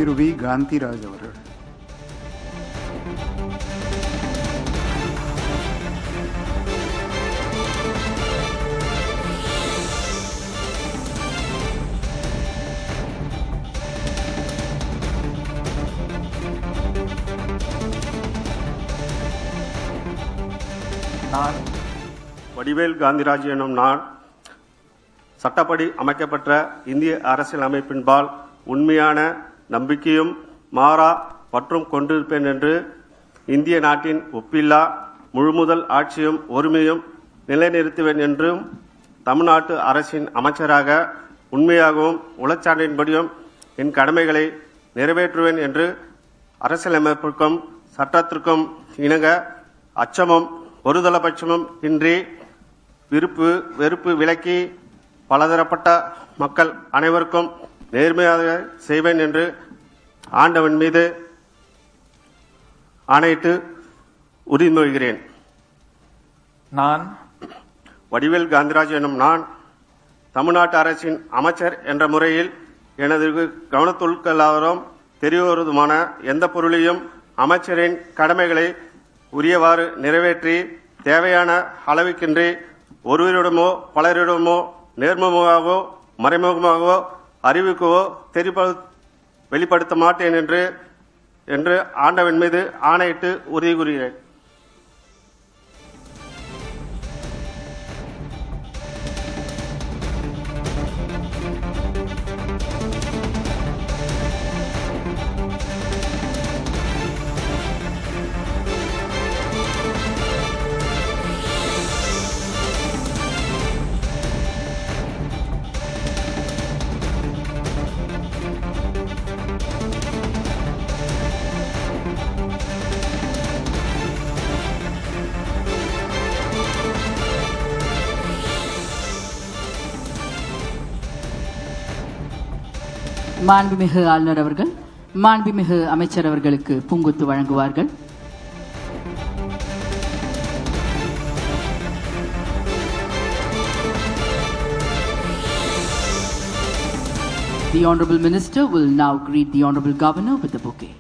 திரு we Gandhiraj அவர்கள். நான் வடிவேல் காந்திராஜ் எனும் நான் சட்டப்படி அமைக்கப்பட்ட இந்திய அரசியல் அமைப்பின்பால் உண்மையான நம்பிக்கையும் மாறா பற்றும் கொண்டிருப்பேன் என்று இந்திய நாட்டின் ஒப்பில்லா முழுமுதல் ஆட்சியும் ஒருமையும் நிலைநிறுத்துவேன் என்றும் தமிழ்நாட்டு அரசின் அமைச்சராக உண்மையாகவும் உளச்சான்றின்படியும் என் கடமைகளை நிறைவேற்றுவேன் என்று அரசியலமைப்பிற்கும் சட்டத்திற்கும் இணங்க அச்சமும் ஒருதலைபட்சமும் இன்றி விருப்பு வெறுப்பு விலக்கி பலதரப்பட்ட மக்கள் அனைவருக்கும் நேர்மையாக செய்வேன் என்று ஆண்டவன் மீது ஆணையிட்டு உறுதிமொழிகிறேன். நான் வடிவேல் காந்திராஜ் எனும் நான் தமிழ்நாட்டு அரசின் அமைச்சர் என்ற முறையில் எனது கவனத்துள்ளாரும் தெரியவருமான எந்த பொருளையும் அமைச்சரின் கடமைகளை உரியவாறு நிறைவேற்றி தேவையான அளவுக்கின்றி ஒருவரிடமோ பலரிடமோ நேர்முகமாகவோ மறைமுகமாகவோ அறிவிக்கவோ வெளிப்படுத்த மாட்டேன் என்று ஆண்டவன் மீது ஆணையிட்டு உறுதி கூறுகிறேன். மாண்புமிகு ஆளுநர் அவர்கள் மாண்புமிகு அமைச்சர் அவர்களுக்கு பூங்கொத்து வழங்குவார்கள். The Honorable Minister will now greet the Honorable Governor with the bouquet.